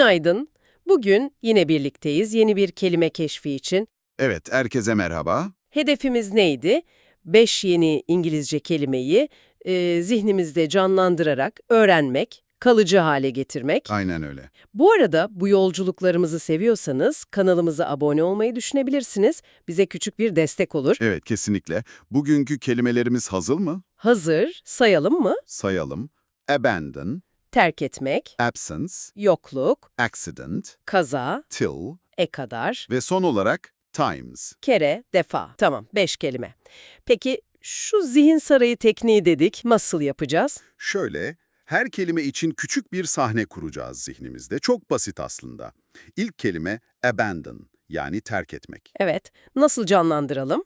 Günaydın. Bugün yine birlikteyiz yeni bir kelime keşfi için. Evet, herkese merhaba. Hedefimiz neydi? 5 yeni İngilizce kelimeyi zihnimizde canlandırarak öğrenmek, kalıcı hale getirmek. Aynen öyle. Bu arada bu yolculuklarımızı seviyorsanız kanalımıza abone olmayı düşünebilirsiniz. Bize küçük bir destek olur. Evet, kesinlikle. Bugünkü kelimelerimiz hazır mı? Hazır, sayalım mı? Sayalım. Abandon, Terk etmek, absence, yokluk, accident, kaza, till kadar, ve son olarak times. kere, defa. Tamam, 5 kelime. Peki şu zihin sarayı tekniği dedik, nasıl yapacağız? Şöyle, her kelime için küçük bir sahne kuracağız zihnimizde. Çok basit aslında. İlk kelime abandon, yani terk etmek. Evet, nasıl canlandıralım?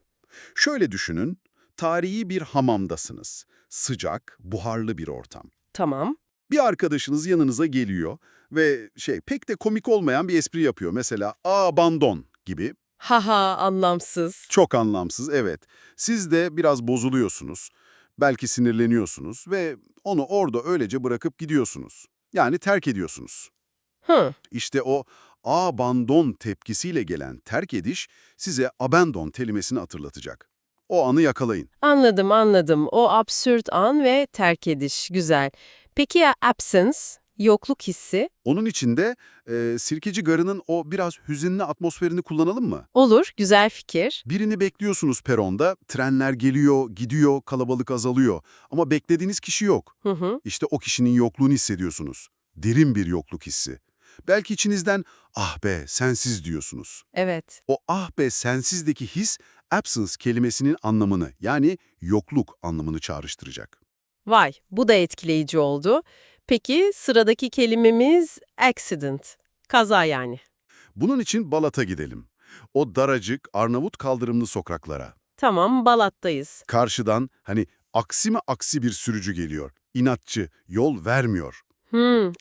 Şöyle düşünün, tarihi bir hamamdasınız. Sıcak, buharlı bir ortam. Tamam. Bir arkadaşınız yanınıza geliyor ve pek de komik olmayan bir espri yapıyor. Mesela abandon gibi. Haha, anlamsız. Çok anlamsız, evet. Siz de biraz bozuluyorsunuz. Belki sinirleniyorsunuz ve onu orada öylece bırakıp gidiyorsunuz. Yani terk ediyorsunuz. Hı, İşte o abandon tepkisiyle gelen terk ediş size abandon kelimesini hatırlatacak. O anı yakalayın. anladım. O absürt an ve terk ediş, güzel. Peki ya absence, yokluk hissi? Onun için de Sirkeci Garı'nın o biraz hüzünlü atmosferini kullanalım mı? Olur, güzel fikir. Birini bekliyorsunuz peronda, trenler geliyor, gidiyor, kalabalık azalıyor. Ama beklediğiniz kişi yok. Hı hı, İşte o kişinin yokluğunu hissediyorsunuz. Derin bir yokluk hissi. Belki içinizden, ah be sensiz diyorsunuz. evet. O ah be sensizdeki his, absence kelimesinin anlamını, yani yokluk anlamını çağrıştıracak. Vay, bu da etkileyici oldu. Peki sıradaki kelimemiz accident, kaza yani. Bunun için Balat'a gidelim. O daracık, Arnavut kaldırımlı sokaklara. Tamam, Balat'tayız. Karşıdan aksi mi aksi bir sürücü geliyor. İnatçı, yol vermiyor.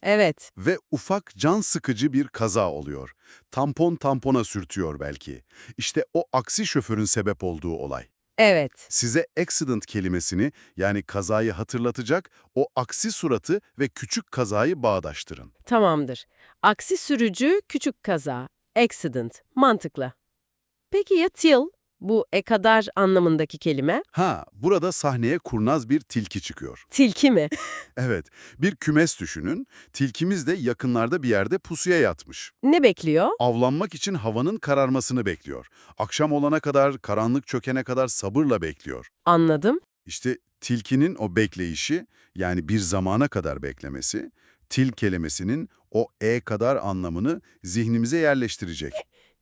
Evet. Ve ufak can sıkıcı bir kaza oluyor. Tampon tampona sürtüyor belki. İşte o aksi şoförün sebep olduğu olay. Evet, Size accident kelimesini, yani kazayı hatırlatacak o aksi suratı ve küçük kazayı bağdaştırın. tamamdır. Aksi sürücü, küçük kaza. Accident. Mantıklı. Peki ya till? Bu kadar anlamındaki kelime. Burada sahneye kurnaz bir tilki çıkıyor. Tilki mi? Evet, bir kümes düşünün. Tilkimiz de yakınlarda bir yerde pusuya yatmış. Ne bekliyor? Avlanmak için havanın kararmasını bekliyor. Akşam olana kadar, karanlık çökene kadar sabırla bekliyor. Anladım. İşte tilkinin o bekleyişi, yani bir zamana kadar beklemesi, til kelimesinin o kadar anlamını zihnimize yerleştirecek.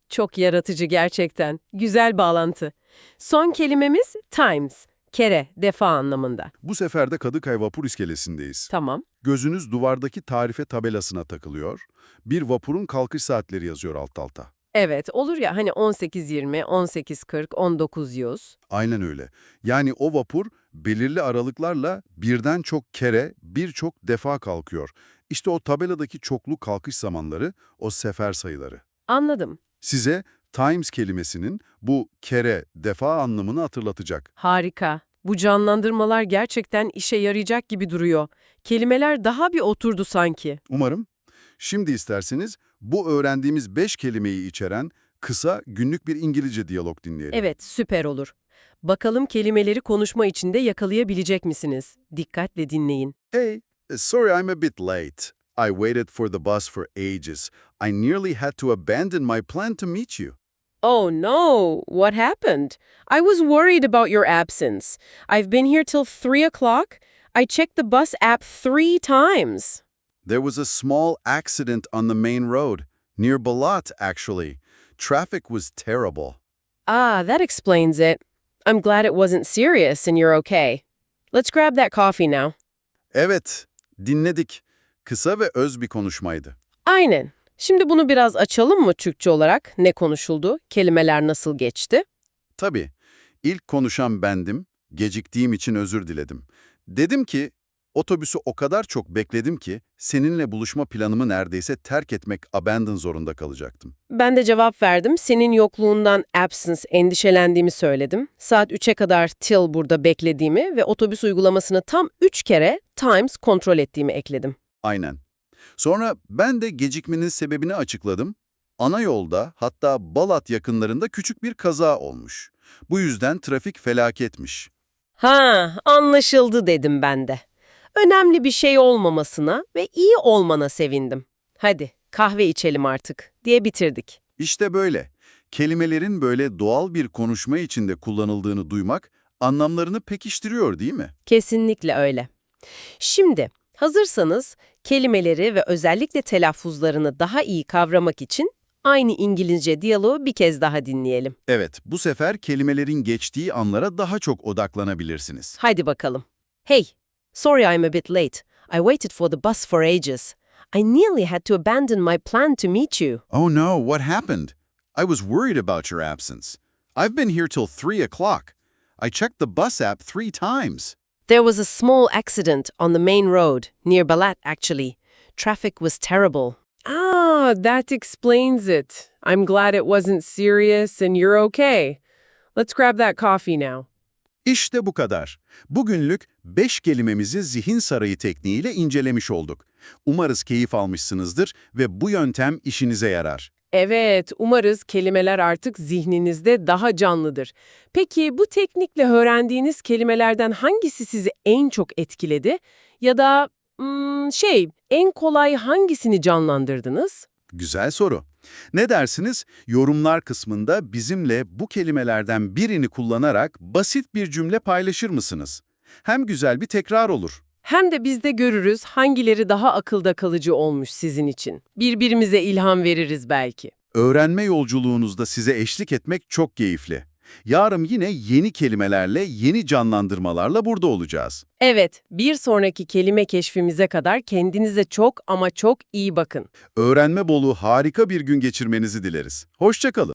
Çok yaratıcı gerçekten. Güzel bağlantı. Son kelimemiz times. Kere, defa anlamında. Bu sefer de Kadıköy Vapur İskelesi'ndeyiz. Tamam. Gözünüz duvardaki tarife tabelasına takılıyor. Bir vapurun kalkış saatleri yazıyor alt alta. Evet, olur ya hani 18:20, 18:40, 19:100. Aynen öyle. Yani o vapur belirli aralıklarla birden çok kere, birçok defa kalkıyor. İşte o tabeladaki çoklu kalkış zamanları, o sefer sayıları. Anladım. Size times kelimesinin bu kere, defa anlamını hatırlatacak. Harika. Bu canlandırmalar gerçekten işe yarayacak gibi duruyor. Kelimeler daha bir oturdu sanki. Umarım. Şimdi isterseniz bu öğrendiğimiz 5 kelimeyi içeren kısa günlük bir İngilizce diyalog dinleyelim. Evet, süper olur. Bakalım kelimeleri konuşma içinde yakalayabilecek misiniz? Dikkatle dinleyin. Hey, sorry I'm a bit late. I waited for the bus for ages. I nearly had to abandon my plan to meet you. Oh no, what happened? I was worried about your absence. I've been here till 3 o'clock. I checked the bus app 3 times. There was a small accident on the main road, near Balat, actually. Traffic was terrible. Ah, that explains it. I'm glad it wasn't serious and you're okay. Let's grab that coffee now. Evet, dinledik. Kısa ve öz bir konuşmaydı. Aynen. Şimdi bunu biraz açalım mı Türkçe olarak? Ne konuşuldu? Kelimeler nasıl geçti? Tabii, ilk konuşan bendim, geciktiğim için özür diledim. Dedim ki, otobüsü o kadar çok bekledim ki, seninle buluşma planımı neredeyse terk etmek, abandon zorunda kalacaktım. Ben de cevap verdim. Senin yokluğundan absence endişelendiğimi söyledim. Saat 3'e kadar till burada beklediğimi ve otobüs uygulamasını tam 3 kere times kontrol ettiğimi ekledim. Aynen. Sonra ben de gecikmenin sebebini açıkladım. Ana yolda, hatta Balat yakınlarında küçük bir kaza olmuş. Bu yüzden trafik felaketmiş. Ha, anlaşıldı dedim ben de. Önemli bir şey olmamasına ve iyi olmana sevindim. Hadi kahve içelim artık diye bitirdik. İşte böyle. Kelimelerin böyle doğal bir konuşma içinde kullanıldığını duymak, anlamlarını pekiştiriyor değil mi? Kesinlikle öyle. Şimdi hazırsanız kelimeleri ve özellikle telaffuzlarını daha iyi kavramak için aynı İngilizce diyaloğu bir kez daha dinleyelim. Evet, bu sefer kelimelerin geçtiği anlara daha çok odaklanabilirsiniz. Haydi bakalım. Hey, sorry I'm a bit late. I waited for the bus for ages. I nearly had to abandon my plan to meet you. Oh no, what happened? I was worried about your absence. I've been here till 3 o'clock. I checked the bus app 3 times. There was a small accident on the main road, near Balat actually. Traffic was terrible. Ah, that explains it. I'm glad it wasn't serious and you're okay. Let's grab that coffee now. İşte bu kadar. Bugünlük 5 kelimemizi zihin sarayı tekniğiyle incelemiş olduk. Umarız keyif almışsınızdır ve bu yöntem işinize yarar. Evet, umarız kelimeler artık zihninizde daha canlıdır. Peki bu teknikle öğrendiğiniz kelimelerden hangisi sizi en çok etkiledi? Ya da en kolay hangisini canlandırdınız? Güzel soru. Ne dersiniz? Yorumlar kısmında bizimle bu kelimelerden birini kullanarak basit bir cümle paylaşır mısınız? Hem güzel bir tekrar olur. Hem de biz de görürüz hangileri daha akılda kalıcı olmuş sizin için. Birbirimize ilham veririz belki. Öğrenme yolculuğunuzda size eşlik etmek çok keyifli. Yarın yine yeni kelimelerle, yeni canlandırmalarla burada olacağız. Evet, bir sonraki kelime keşfimize kadar kendinize çok ama çok iyi bakın. Öğrenme bolu harika bir gün geçirmenizi dileriz. Hoşça kalın.